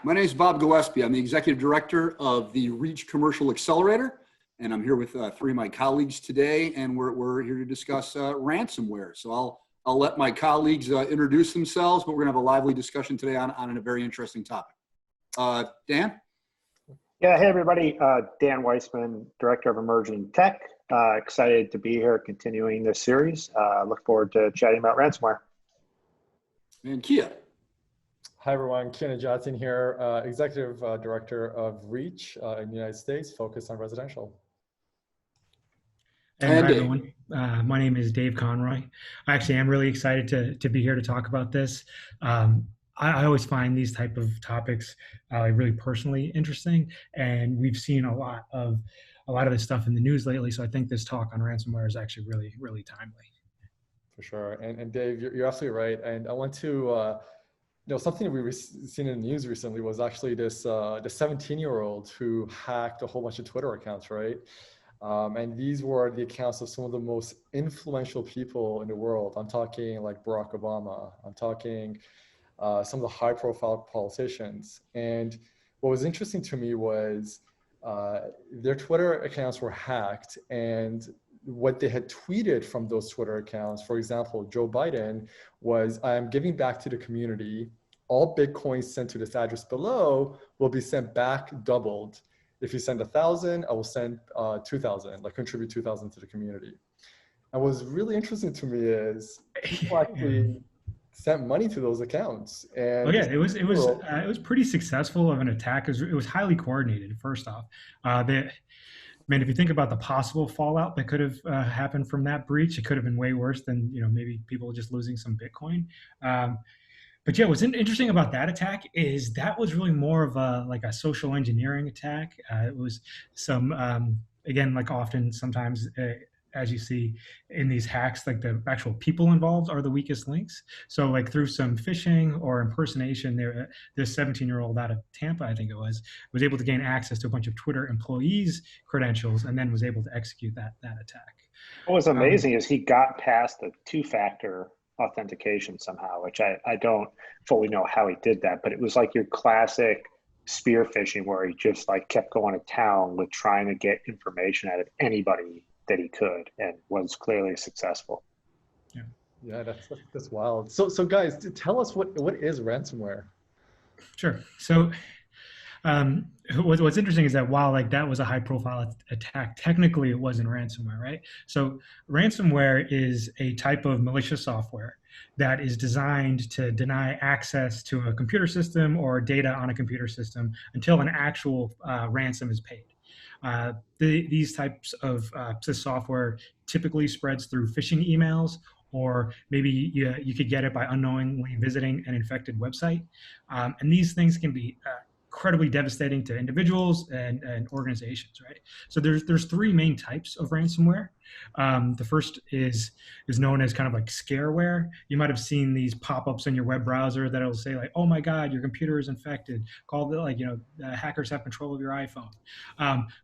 my name is Bob Gillespie. I'm the Executive Director of the Reach Commercial Accelerator, and I'm here with three of my colleagues today, and we're here to discuss ransomware. So I'll let my colleagues introduce themselves, but we're gonna have a lively discussion today on a very interesting topic. Dan? Yeah, hey everybody, Dan Weisman, Director of Emerging Tech. Excited to be here continuing this series. Look forward to chatting about ransomware. And Kia? Hi everyone, Kia Nejatian here, Executive Director of Reach in the United States, focused on residential. And hi everyone, my name is Dave Conroy. I actually am really excited to be here to talk about this. I always find these type of topics really personally interesting, and we've seen a lot of this stuff in the news lately, so I think this talk on ransomware is actually really timely. For sure, and Dave, you're absolutely right, and I want to something we've seen in the news recently was actually this 17-year-old who hacked a whole bunch of Twitter accounts, right? And these were the accounts of some of the most influential people in the world. I'm talking like Barack Obama. I'm talking some of the high-profile politicians. And what was interesting to me was their Twitter accounts were hacked, and what they had tweeted from those Twitter accounts, for example, Joe Biden, was, I am giving back to the community. All Bitcoins sent to this address below will be sent back doubled. If you send 1,000, I will send 2,000, like contribute 2,000 to the community. And what's really interesting to me is people actually sent money to those accounts. And oh yeah, it was pretty successful of an attack. It was highly coordinated. First off, if you think about the possible fallout that could have happened from that breach, it could have been way worse than maybe people just losing some Bitcoin. But yeah, what's interesting about that attack is that was really more of a social engineering attack. It was some again, like often sometimes as you see in these hacks, like the actual people involved are the weakest links. So like through some phishing or impersonation, this 17-year-old out of Tampa, I think it was able to gain access to a bunch of Twitter employees' credentials and then was able to execute that attack. What was amazing is he got past the two-factor authentication somehow, which I don't fully know how he did that, but it was like your classic spear phishing where he just like kept going to town with trying to get information out of anybody that he could, and was clearly successful. Yeah, that's wild. So guys, tell us what is ransomware? Sure. So what's interesting is that while like that was a high profile attack, technically it wasn't ransomware, right? So ransomware is a type of malicious software that is designed to deny access to a computer system or data on a computer system until an actual ransom is paid. These types of software typically spreads through phishing emails, or maybe you could get it by unknowingly visiting an infected website. And these things can be incredibly devastating to individuals and organizations, right? So there's three main types of ransomware. The first is known as kind of like scareware. You might have seen these pop-ups in your web browser that'll say like, oh my God, your computer is infected. Call the hackers have control of your iPhone.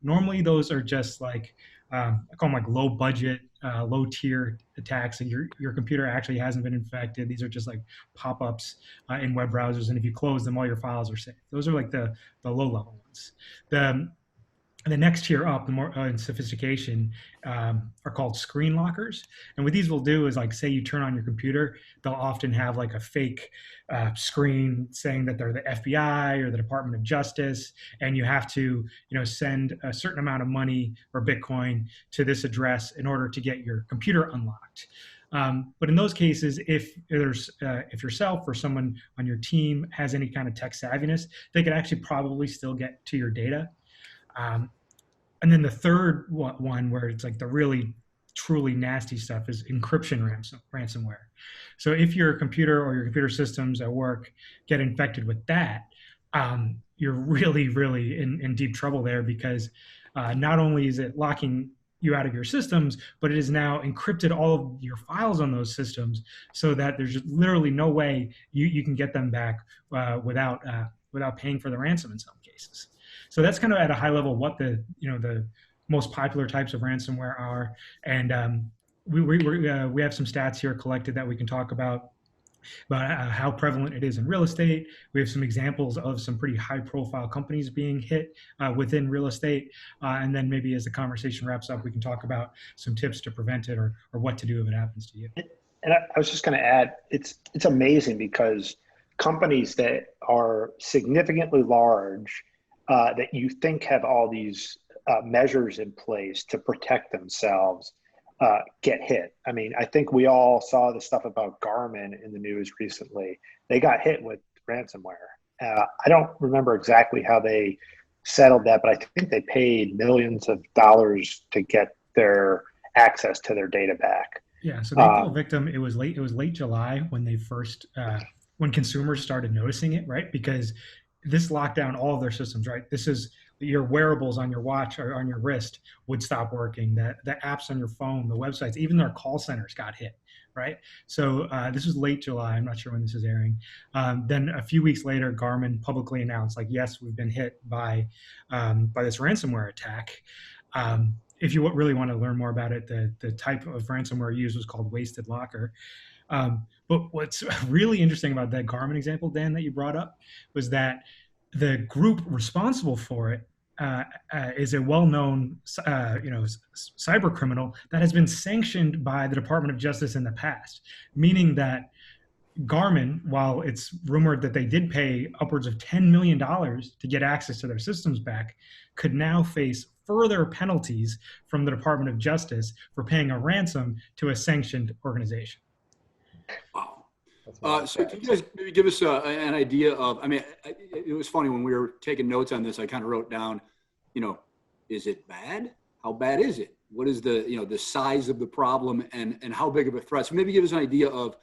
Normally those are just like, I call them like low budget, low tier attacks. And your computer actually hasn't been infected. These are just like pop-ups in web browsers. And if you close them, all your files are safe. Those are like the low level ones. The next tier up, the more in sophistication, are called screen lockers. And what these will do is like, say you turn on your computer, they'll often have like a fake screen saying that they're the FBI or the Department of Justice, and you have to send a certain amount of money or Bitcoin to this address in order to get your computer unlocked. But in those cases, if yourself or someone on your team has any kind of tech savviness, they could actually probably still get to your data. And then the third one, where it's like the really truly nasty stuff, is encryption ransomware. So if your computer or your computer systems at work get infected with that, you're really in deep trouble there, because not only is it locking you out of your systems, but it has now encrypted all of your files on those systems so that there's literally no way you can get them back without paying for the ransom in some cases. So that's kind of at a high level what the most popular types of ransomware are, and we have some stats here collected that we can talk about. about how prevalent it is in real estate. We have some examples of some pretty high-profile companies being hit within real estate. And then maybe as the conversation wraps up, we can talk about some tips to prevent it or what to do if it happens to you. And I was just going to add, it's amazing because companies that are significantly large that you think have all these measures in place to protect themselves get hit. I mean, I think we all saw the stuff about Garmin in the news recently. They got hit with ransomware. I don't remember exactly how they settled that, but I think they paid millions of dollars to get their access to their data back. Yeah, so they fell victim. It was late July when they first when consumers started noticing it, right? Because this locked down all of their systems, right? This is your wearables on your watch or on your wrist would stop working. The apps on your phone, the websites, even their call centers got hit, right? So this was late July. I'm not sure when this is airing. Then a few weeks later, Garmin publicly announced, like, yes, we've been hit by this ransomware attack. If you really want to learn more about it, the type of ransomware used was called Wasted Locker. But what's really interesting about that Garmin example, Dan, that you brought up, was that the group responsible for it is a well-known, cyber criminal that has been sanctioned by the Department of Justice in the past, meaning that Garmin, while it's rumored that they did pay upwards of $10 million to get access to their systems back, could now face further penalties from the Department of Justice for paying a ransom to a sanctioned organization. Wow. So can you guys maybe give us an idea of, I mean, it was funny when we were taking notes on this, I kind of wrote down, is it bad? How bad is it? What is the, the size of the problem and how big of a threat? So maybe give us an idea of,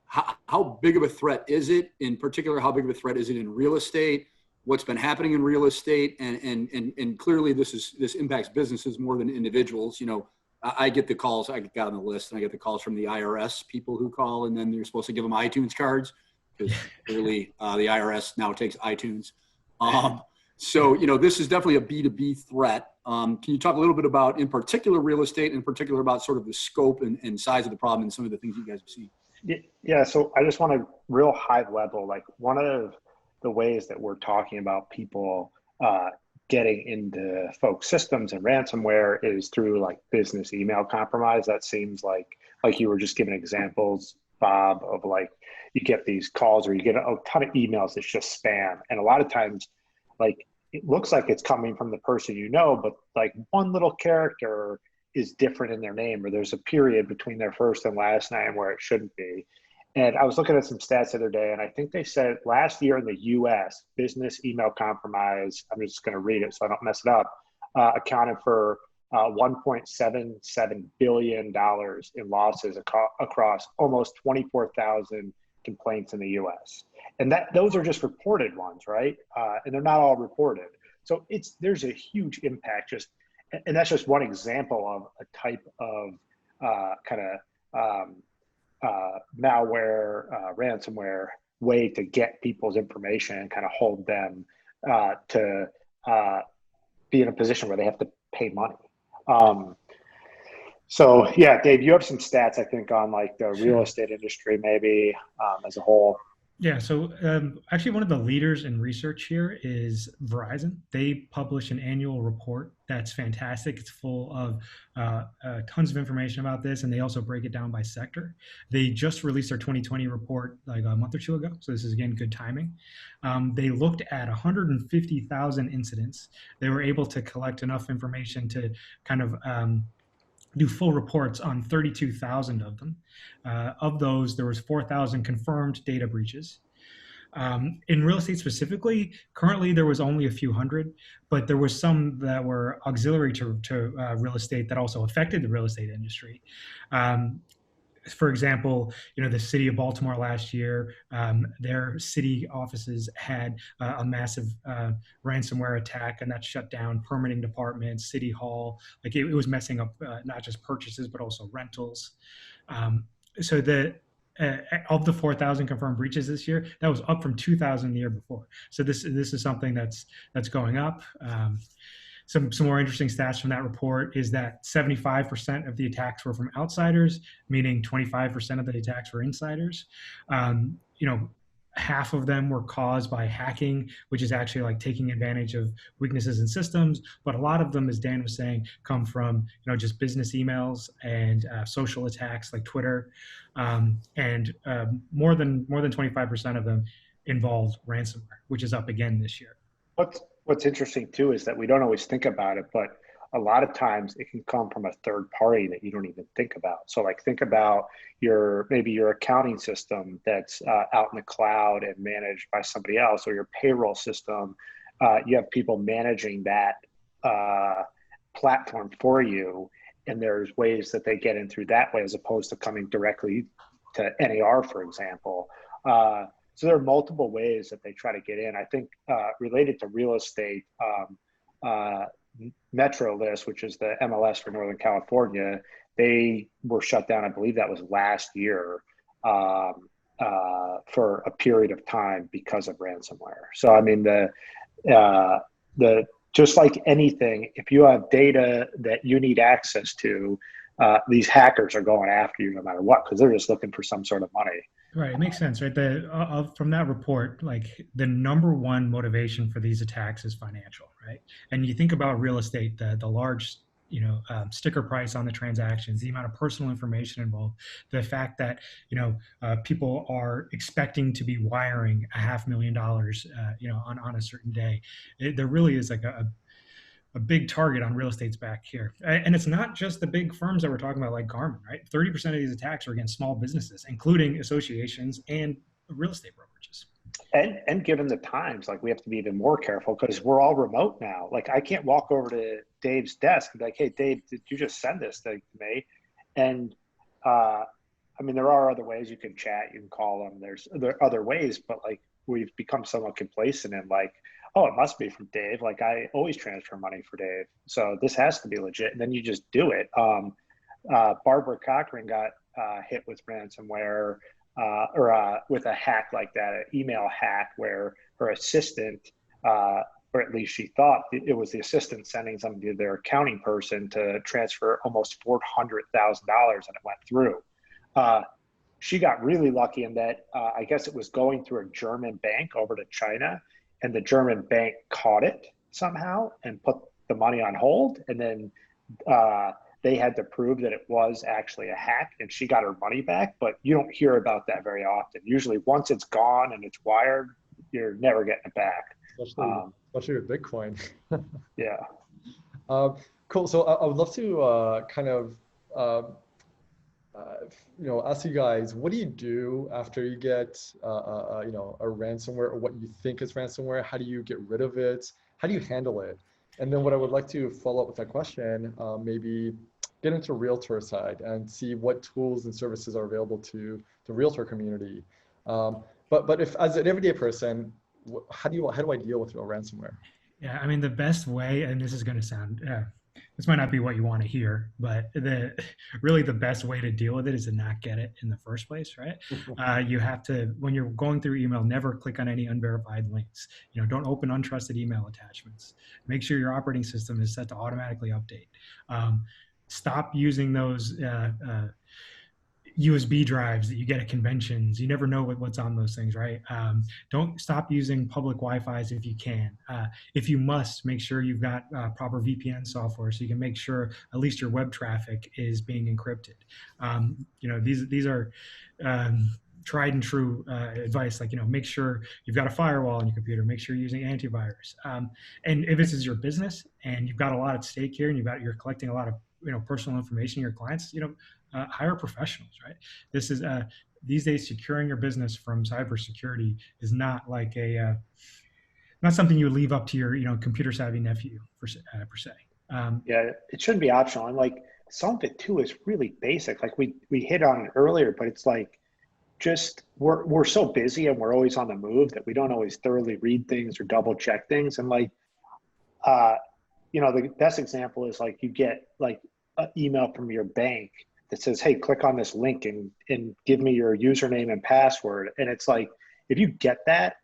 how big of a threat is it? In particular, how big of a threat is it in real estate? What's been happening in real estate? And clearly this impacts businesses more than individuals. I get the calls, I got on the list, and I get the calls from the IRS people who call, and then you're supposed to give them iTunes cards because clearly the IRS now takes iTunes. So, this is definitely a B2B threat. Can you talk a little bit about, in particular, real estate, in particular about sort of the scope and size of the problem and some of the things you guys have seen? Yeah, so I just want to real high level, like one of the ways that we're talking about people getting into folks' systems and ransomware is through like business email compromise. That seems like you were just giving examples, Bob, of like you get these calls or you get a ton of emails that's just spam. And a lot of times, like it looks like it's coming from the person but like one little character is different in their name, or there's a period between their first and last name where it shouldn't be. And I was looking at some stats the other day, and I think they said last year in the US, business email compromise, I'm just going to read it so I don't mess it up, accounted for $1.77 billion in losses across almost 24,000 complaints in the US. And those are just reported ones, right? And they're not all reported. So there's a huge impact and that's just one example of a type of malware, ransomware way to get people's information and kind of hold them to be in a position where they have to pay money. So yeah, Dave, you have some stats, I think, on like the real estate industry, maybe as a whole. Yeah, so actually one of the leaders in research here is Verizon. They publish an annual report that's fantastic. It's full of tons of information about this, and they also break it down by sector. They just released their 2020 report like a month or two ago, so this is, again, good timing. They looked at 150,000 incidents. They were able to collect enough information to kind of do full reports on 32,000 of them. Of those, there was 4,000 confirmed data breaches. In real estate specifically, currently there was only a few hundred, but there was some that were auxiliary to real estate that also affected the real estate industry. For example, the city of Baltimore last year, their city offices had a massive ransomware attack, and that shut down permitting departments, city hall. Like it was messing up not just purchases but also rentals. So of the 4,000 confirmed breaches this year, that was up from 2,000 the year before. So this is something that's going up. Some more interesting stats from that report is that 75% of the attacks were from outsiders, meaning 25% of the attacks were insiders. Half of them were caused by hacking, which is actually like taking advantage of weaknesses in systems. But a lot of them, as Dan was saying, come from just business emails and social attacks like Twitter, and more than 25% of them involved ransomware, which is up again this year. What's interesting too is that we don't always think about it, but a lot of times it can come from a third party that you don't even think about. So like think about maybe your accounting system that's out in the cloud and managed by somebody else, or your payroll system. You have people managing that platform for you, and there's ways that they get in through that way as opposed to coming directly to NAR, for example. So there are multiple ways that they try to get in. I think related to real estate, Metro List, which is the MLS for Northern California, they were shut down. I believe that was last year for a period of time because of ransomware. So I mean, the just like anything, if you have data that you need access to, these hackers are going after you no matter what, because they're just looking for some sort of money. Right, it makes sense, right? From that report, like the number one motivation for these attacks is financial, right? And you think about real estate, the large, sticker price on the transactions, the amount of personal information involved, the fact that people are expecting to be wiring $500,000, on a certain day. There really is like a big target on real estate's back here. And it's not just the big firms that we're talking about, like Garmin, right? 30% of these attacks are against small businesses, including associations and real estate brokerages. And given the times, like we have to be even more careful because we're all remote now. Like I can't walk over to Dave's desk and be like, hey, Dave, did you just send this thing to me? And I mean, there are other ways you can chat, you can call them. There are other ways, but like we've become somewhat complacent and like, oh, it must be from Dave. Like I always transfer money for Dave. So this has to be legit. And then you just do it. Barbara Cochran got hit with ransomware or with a hack like that, an email hack where her assistant, or at least she thought it was the assistant sending something to their accounting person to transfer almost $400,000 and it went through. She got really lucky in that I guess it was going through a German bank over to China, and the German bank caught it somehow and put the money on hold. And then they had to prove that it was actually a hack, and she got her money back. But you don't hear about that very often. Usually once it's gone and it's wired, you're never getting it back. Especially with Bitcoin. Yeah. Cool. So I would love to kind of, ask you guys, what do you do after you get, a ransomware, or what you think is ransomware? How do you get rid of it? How do you handle it? And then what I would like to follow up with that question, maybe get into the realtor side and see what tools and services are available to the realtor community. But if as an everyday person, how do I deal with ransomware? Yeah, I mean, the best way, and this is going to sound, this might not be what you want to hear, but really the best way to deal with it is to not get it in the first place, right? You have to, when you're going through email, never click on any unverified links. Don't open untrusted email attachments. Make sure your operating system is set to automatically update. Stop using those USB drives that you get at conventions. You never know what's on those things, right? Don't stop using public Wi-Fis if you can. If you must, make sure you've got proper VPN software so you can make sure at least your web traffic is being encrypted. These are tried and true advice, like, make sure you've got a firewall on your computer, make sure you're using antivirus. And if this is your business and you've got a lot at stake here and you're collecting a lot of personal information, your clients, hire professionals, right? This is these days, securing your business from cybersecurity is not like not something you leave up to your computer savvy nephew per se. Yeah, it shouldn't be optional. And like some of it too is really basic. Like we hit on it earlier, but it's like just we're so busy and we're always on the move that we don't always thoroughly read things or double check things. And like the best example is like you get like an email from your bank that says, hey, click on this link and give me your username and password. And it's like, if you get that,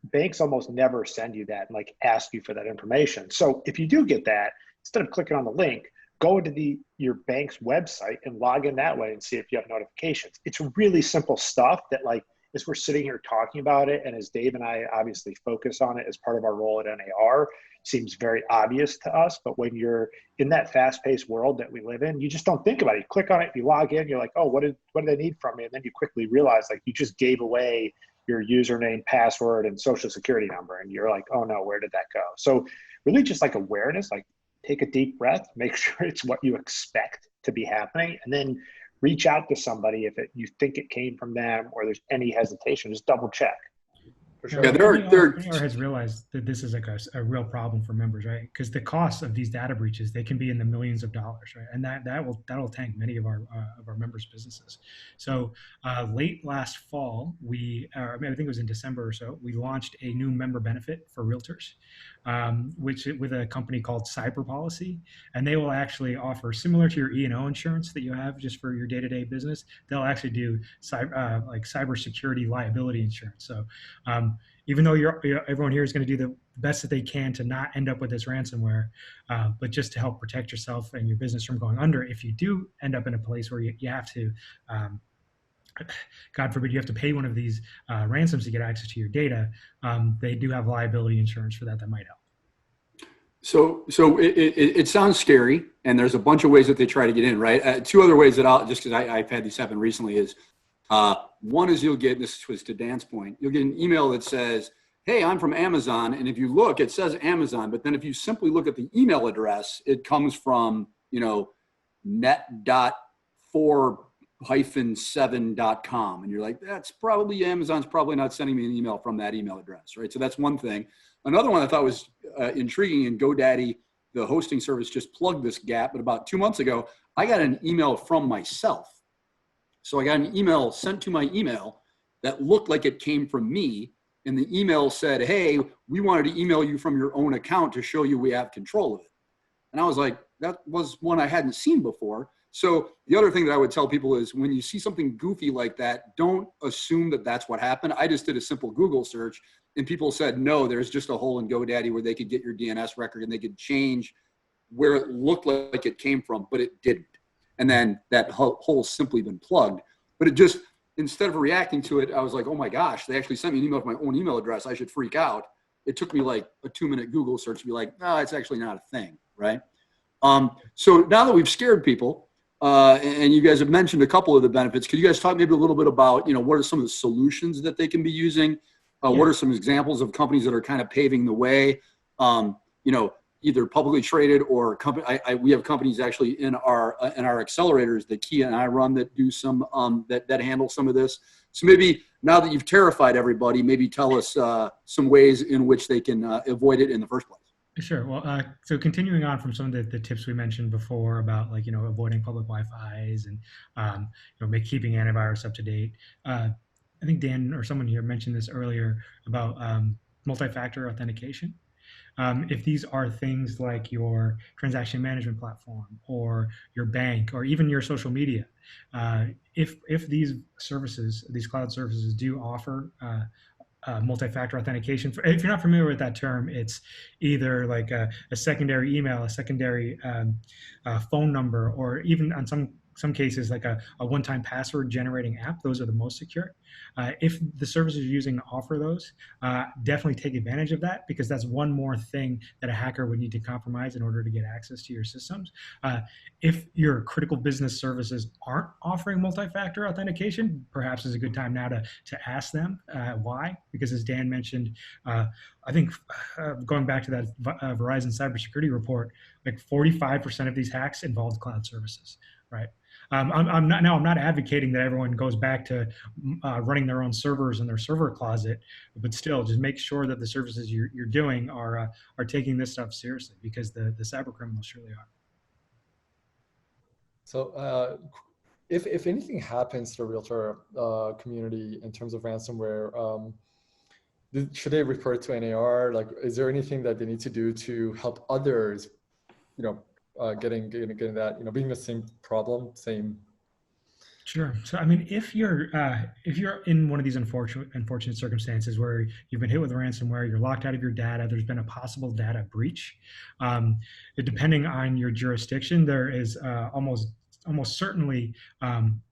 banks almost never send you that and like ask you for that information. So if you do get that, instead of clicking on the link, go into your bank's website and log in that way and see if you have notifications. It's really simple stuff that, like, as we're sitting here talking about it, and as Dave and I obviously focus on it as part of our role at NAR, seems very obvious to us. But when you're in that fast-paced world that we live in, you just don't think about it. You click on it, you log in, you're like, oh, what do they need from me? And then you quickly realize, like, you just gave away your username, password, and social security number. And you're like, oh no, where did that go? So really just like awareness, like take a deep breath, make sure it's what you expect to be happening, and then reach out to somebody if you think it came from them or there's any hesitation, just double check. For sure. Yeah, NAR has realized that this is like a real problem for members, right? Because the costs of these data breaches, they can be in the millions of dollars, right? And that'll tank many of our members' businesses. So late last fall, I think it was in December or so, we launched a new member benefit for realtors, which with a company called Cyber Policy, and they will actually offer, similar to your E&O insurance that you have just for your day-to-day business, they'll actually do cybersecurity liability insurance. So even though everyone here is going to do the best that they can to not end up with this ransomware, but just to help protect yourself and your business from going under, if you do end up in a place where you have to, God forbid, you have to pay one of these ransoms to get access to your data, they do have liability insurance for that might help. So it sounds scary, and there's a bunch of ways that they try to get in, right? Two other ways that just because I've had these happen recently is, one is you'll get, this was to Dan's point, you'll get an email that says, hey, I'm from Amazon. And if you look, it says Amazon, but then if you simply look at the email address, it comes from, net.4-7.com. And you're like, that's probably Amazon's probably not sending me an email from that email address, right? So that's one thing. Another one I thought was intriguing, and GoDaddy, the hosting service, just plugged this gap. But about 2 months ago, I got an email from myself. So I got an email sent to my email that looked like it came from me. And the email said, hey, we wanted to email you from your own account to show you we have control of it. And I was like, that was one I hadn't seen before. So the other thing that I would tell people is, when you see something goofy like that, don't assume that that's what happened. I just did a simple Google search, and people said, no, there's just a hole in GoDaddy where they could get your DNS record and they could change where it looked like it came from, but it didn't. And then that hole's simply been plugged. But it just, instead of reacting to it, I was like, oh my gosh, they actually sent me an email with my own email address. I should freak out. It took me like a 2-minute Google search to be like, no, it's actually not a thing, right? So now that we've scared people, and you guys have mentioned a couple of the benefits, could you guys talk maybe a little bit about, what are some of the solutions that they can be using? What are some examples of companies that are kind of paving the way? Either publicly traded or we have companies actually in our accelerators that Kia and I run that do some that handle some of this. So maybe now that you've terrified everybody, maybe tell us some ways in which they can avoid it in the first place. Sure. Well, so continuing on from some of the tips we mentioned before about avoiding public Wi-Fi's and keeping antivirus up to date. I think Dan or someone here mentioned this earlier about multi-factor authentication. If these are things like your transaction management platform or your bank or even your social media, if these services, these cloud services do offer multi-factor authentication, if you're not familiar with that term, it's either like a secondary email, a secondary phone number, or even on some cases like a one-time password generating app. Those are the most secure. If the services you're using offer those, definitely take advantage of that, because that's one more thing that a hacker would need to compromise in order to get access to your systems. If your critical business services aren't offering multi-factor authentication, perhaps is a good time now to ask them why. Because as Dan mentioned, I think going back to that Verizon cybersecurity report, like 45% of these hacks involved cloud services, right? I'm not advocating that everyone goes back to running their own servers in their server closet, but still, just make sure that the services you're doing are taking this stuff seriously, because the cyber criminals surely are. So, if anything happens to the realtor community in terms of ransomware, should they refer to NAR? Like, is there anything that they need to do to help others, getting that, being the same problem, same Sure. So, I mean, if you're in one of these unfortunate circumstances where you've been hit with ransomware, you're locked out of your data, there's been a possible data breach. Um, Depending on your jurisdiction, there is almost certainly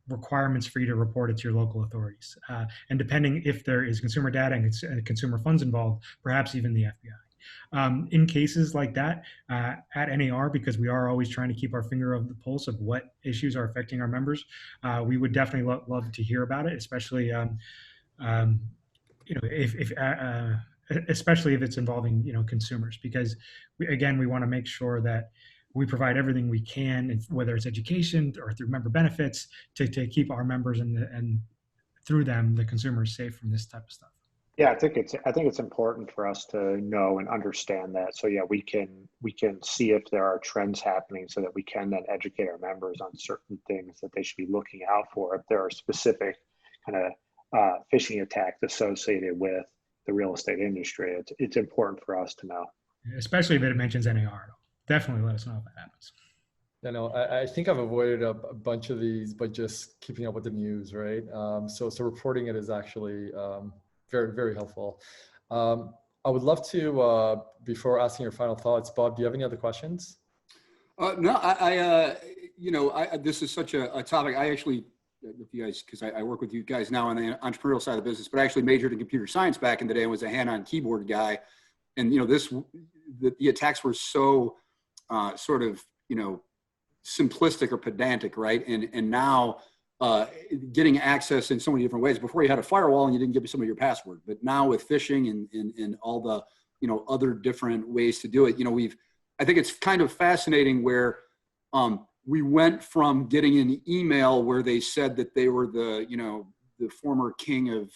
requirements for you to report it to your local authorities. And depending if there is consumer data and consumer funds involved, perhaps even the FBI. In cases like that at NAR, because we are always trying to keep our finger on the pulse of what issues are affecting our members, we would definitely love to hear about it, especially um, if especially if it's involving consumers, because we want to make sure that we provide everything we can, whether it's education or through member benefits, to keep our members and through them the consumers safe from this type of stuff. Yeah, I think it's important for us to know and understand that. So yeah, we can see if there are trends happening so that we can then educate our members on certain things that they should be looking out for. If there are specific kind of phishing attacks associated with the real estate industry, it's important for us to know. Especially if it mentions NAR. Definitely let us know if that happens. I think I've avoided a bunch of these by just keeping up with the news, right? So reporting it is actually very, very helpful. I would love to, before asking your final thoughts, Bob, do you have any other questions? No, this is such a topic. I actually, with you guys, because I work with you guys now on the entrepreneurial side of the business, but I actually majored in computer science back in the day and was a hand-on keyboard guy. And, the attacks were so sort of, simplistic or pedantic, right? And now getting access in so many different ways. Before you had a firewall and you didn't give some of your password, but now with phishing and all the, other different ways to do it, I think it's kind of fascinating where we went from getting an email where they said that they were the former king of,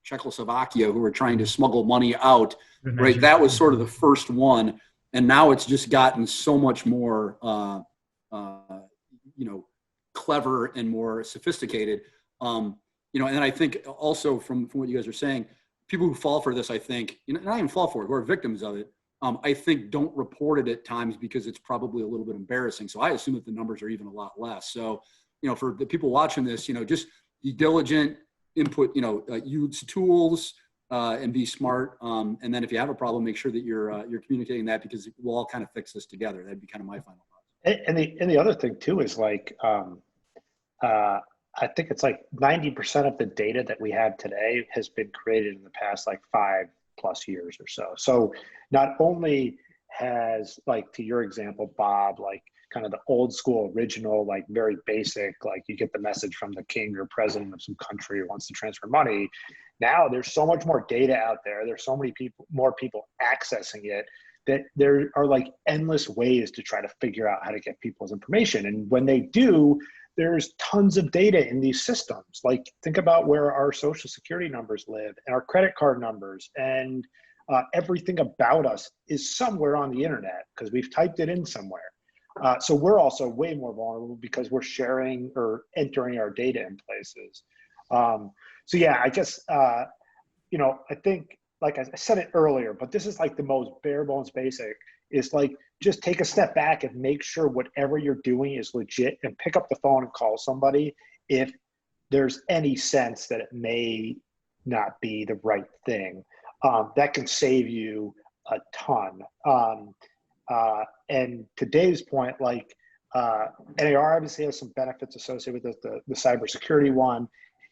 Czechoslovakia who were trying to smuggle money out, right? That was sort of the first one. And now it's just gotten so much more, clever and more sophisticated. And I think also from what you guys are saying, people who fall for this, I think, not even fall for it, who are victims of it, I think don't report it at times because it's probably a little bit embarrassing. So I assume that the numbers are even a lot less. So, for the people watching this, just be diligent, input, use tools, and be smart. And then if you have a problem, make sure that you're communicating that, because we'll all kind of fix this together. That'd be kind of my final thought. And the other thing too is like, I think it's like 90% of the data that we have today has been created in the past like 5+ years or so. So not only has, like, to your example, Bob, like kind of the old school original, like very basic, like you get the message from the king or president of some country who wants to transfer money. Now there's so much more data out there. There's so many more people accessing it, that there are like endless ways to try to figure out how to get people's information. And when they do, there's tons of data in these systems. Like, think about where our social security numbers live and our credit card numbers, and everything about us is somewhere on the internet because we've typed it in somewhere. So we're also way more vulnerable because we're sharing or entering our data in places. So yeah, I guess, I think, like I said it earlier, but this is like the most bare bones basic, is like, just take a step back and make sure whatever you're doing is legit, and pick up the phone and call somebody if there's any sense that it may not be the right thing. That can save you a ton. And to Dave's point, like, NAR obviously has some benefits associated with the cybersecurity one,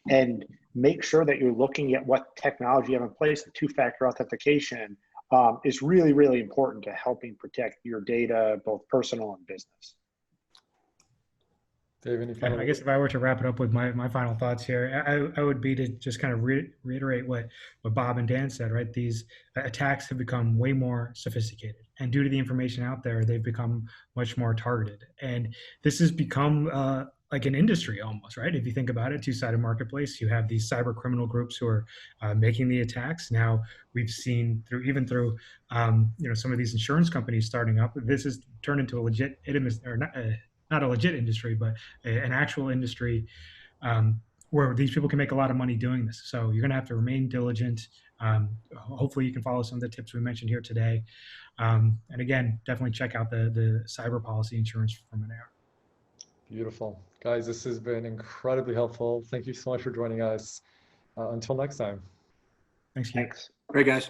and make sure that you're looking at what technology you have in place. The two-factor authentication is really, really important to helping protect your data, both personal and business. Dave, any final? I guess if I were to wrap it up with my final thoughts here, I would be to just kind of reiterate what Bob and Dan said, right? These attacks have become way more sophisticated, and due to the information out there, they've become much more targeted. And this has become like an industry almost, right? If you think about it, two-sided marketplace, you have these cyber criminal groups who are making the attacks. Now we've seen through some of these insurance companies starting up, this has turned into a legit, or not a legit industry, but an actual industry where these people can make a lot of money doing this. So you're going to have to remain diligent. Hopefully you can follow some of the tips we mentioned here today. And again, definitely check out the cyber policy insurance from NAR. Beautiful. Guys, this has been incredibly helpful. Thank you so much for joining us. Until next time. Thanks, Keith. Thanks. Great, guys.